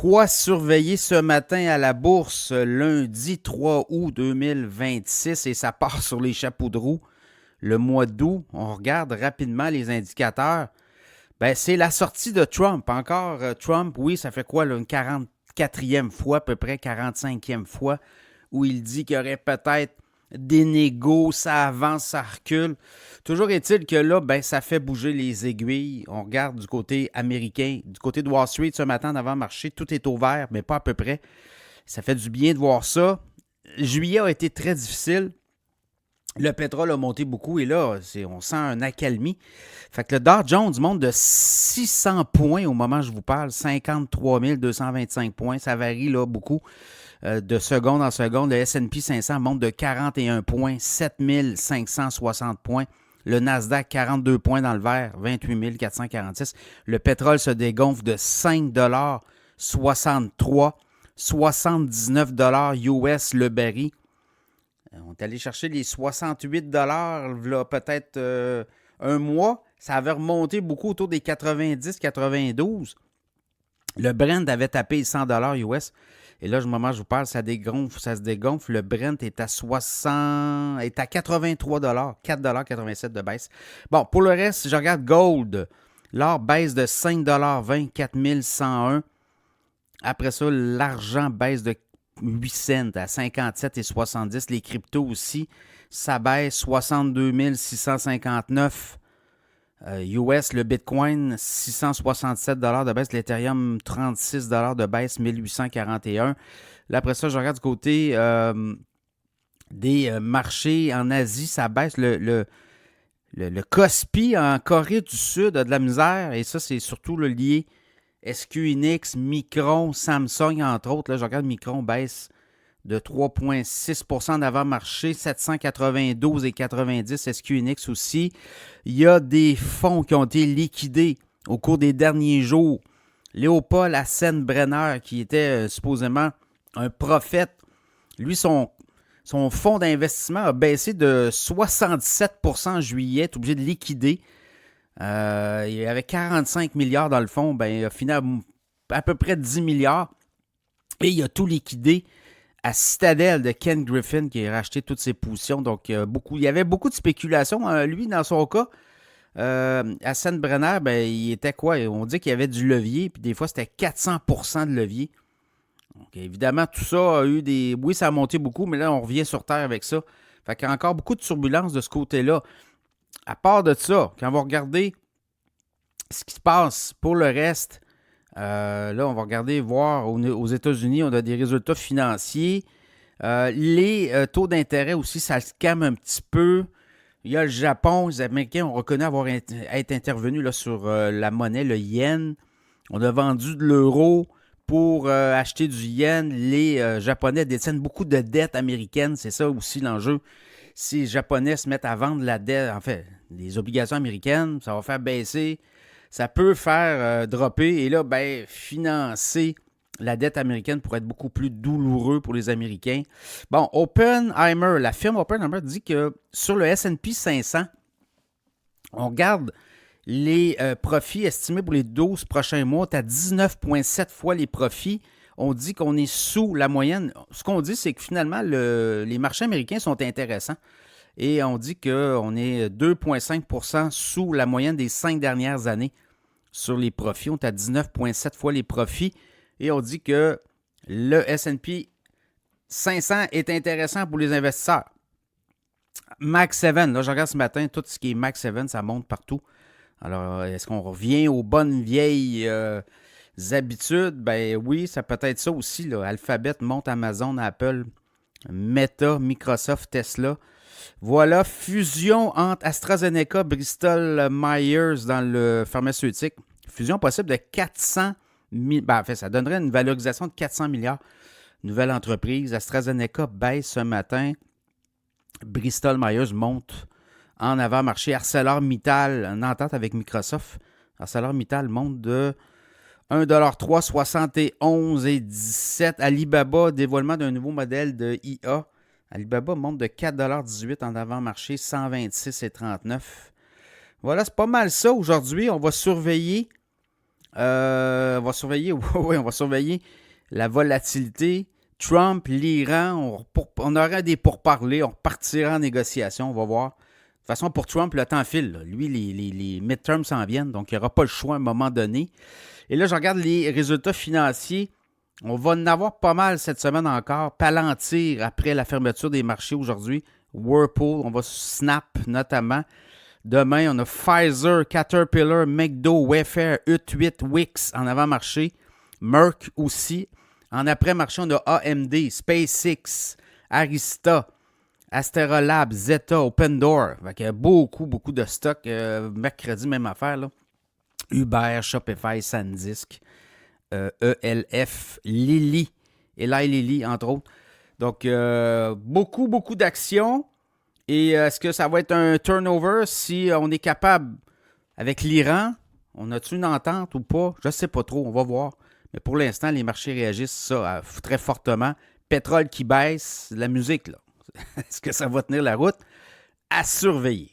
Quoi surveiller ce matin à la bourse lundi 3 août 2026 et ça part sur les chapeaux de roue. Le mois d'août, on regarde rapidement les indicateurs. Ben, c'est la sortie de Trump. Encore Trump, oui, ça fait quoi, là, une 44e fois, à peu près 45e fois, où il dit qu'il y aurait peut-être des négos, ça avance, ça recule. Toujours est-il que là, ben, ça fait bouger les aiguilles. On regarde du côté américain, du côté de Wall Street ce matin d'avant-marché, tout est au vert, mais pas à peu près. Ça fait du bien de voir ça. Juillet a été très difficile. Le pétrole a monté beaucoup et là, on sent un accalmie. Fait que le Dow Jones monte de 600 points au moment où je vous parle, 53 225 points. Ça varie là beaucoup de seconde en seconde. Le S&P 500 monte de 41 points, 7 560 points. Le Nasdaq, 42 points dans le vert, 28 446. Le pétrole se dégonfle de 5,63 $, 79 US le baril. On est allé chercher les 68 là, peut-être un mois. Ça avait remonté beaucoup autour des 90-92. Le Brent avait tapé les 100 US. Et là, au moment où je vous parle, ça se dégonfle. Le Brent est à 83 4,87 de baisse. Bon, pour le reste, si je regarde Gold, l'or baisse de 5,20 4101. Après ça, l'argent baisse de 8 cents à 57,70. Les cryptos aussi, ça baisse 62 659 US. Le Bitcoin, 667 de baisse. L'Ethereum, 36 de baisse, 1841. Là, après ça, je regarde du côté des marchés en Asie, ça baisse. Le Kospi en Corée du Sud a de la misère et ça, c'est surtout le lié SQNX, Micron, Samsung, entre autres. Là, je regarde Micron baisse de 3,6 d'avant-marché, 792,90 SQNX aussi. Il y a des fonds qui ont été liquidés au cours des derniers jours. Léopold Hassen-Brenner, qui était supposément un prophète, lui, son fonds d'investissement a baissé de 77% en juillet, est obligé de liquider. Il y avait 45 milliards dans le fond, ben, il a fini à peu près 10 milliards et il a tout liquidé à Citadel de Ken Griffin qui a racheté toutes ses positions. Donc, il y avait beaucoup de spéculation. Lui, dans son cas, Hassan Brenner, ben, il était quoi? On dit qu'il y avait du levier, puis des fois, c'était 400% de levier. Donc, évidemment, tout ça a eu des... Oui, ça a monté beaucoup, mais là, on revient sur Terre avec ça. Fait qu'il y a encore beaucoup de turbulences de ce côté-là. À part de ça, quand on va regarder ce qui se passe pour le reste, là, on va regarder, voir aux États-Unis, on a des résultats financiers. Les taux d'intérêt aussi, ça se calme un petit peu. Il y a le Japon, les Américains ont reconnu être intervenus là, sur la monnaie, le yen. On a vendu de l'euro pour acheter du yen. Les Japonais détiennent beaucoup de dettes américaines, c'est ça aussi l'enjeu. Si les Japonais se mettent à vendre la dette, en fait, les obligations américaines, ça va faire baisser, ça peut faire dropper, et là, ben, financer la dette américaine pourrait être beaucoup plus douloureux pour les Américains. Bon, Oppenheimer, la firme Oppenheimer dit que sur le S&P 500, on regarde les profits estimés pour les 12 prochains mois, tu as 19,7 fois les profits. On dit qu'on est sous la moyenne. Ce qu'on dit, c'est que finalement, les marchés américains sont intéressants. Et on dit qu'on est 2,5 % sous la moyenne des 5 dernières années sur les profits. On est à 19,7 fois les profits. Et on dit que le S&P 500 est intéressant pour les investisseurs. Max 7, là, je regarde ce matin, tout ce qui est Max 7, ça monte partout. Alors, est-ce qu'on revient aux bonnes vieilles habitudes? Ben oui, ça peut être ça aussi. Là. Alphabet monte, Amazon, Apple, Meta, Microsoft, Tesla. Voilà, fusion entre AstraZeneca, Bristol Myers dans le pharmaceutique. Fusion possible de 400 000. Ben, en fait, ça donnerait une valorisation de 400 milliards. Nouvelle entreprise. AstraZeneca baisse ce matin. Bristol Myers monte en avant-marché. ArcelorMittal, en entente avec Microsoft. ArcelorMittal monte de 1,3 71,17. Alibaba, dévoilement d'un nouveau modèle de IA. Alibaba monte de 4,18 en avant-marché, 126,39. Voilà, c'est pas mal ça aujourd'hui. On va surveiller On va surveiller, oui, on va surveiller la volatilité. Trump, l'Iran, on aura des pourparlers, on repartira en négociation, on va voir. De toute façon, pour Trump, le temps file. Là. Lui, les midterms s'en viennent, donc il n'y aura pas le choix à un moment donné. Et là, je regarde les résultats financiers. On va en avoir pas mal cette semaine encore. Palantir après la fermeture des marchés aujourd'hui. Whirlpool, on va Snap notamment. Demain, on a Pfizer, Caterpillar, McDo, Wayfair, Ut8, Wix en avant-marché. Merck aussi. En après-marché, on a AMD, SpaceX, Arista, Asterolab, Zeta, Opendoor. Il y a beaucoup, beaucoup de stocks. Mercredi, même affaire. Là. Uber, Shopify, SanDisk, ELF, Lilly, Eli Lilly, entre autres. Donc, beaucoup, beaucoup d'actions. Et est-ce que ça va être un turnover si on est capable, avec l'Iran, on a-tu une entente ou pas? Je ne sais pas trop, on va voir. Mais pour l'instant, les marchés réagissent ça très fortement. Pétrole qui baisse, la musique, là. Est-ce que ça va tenir la route? À surveiller.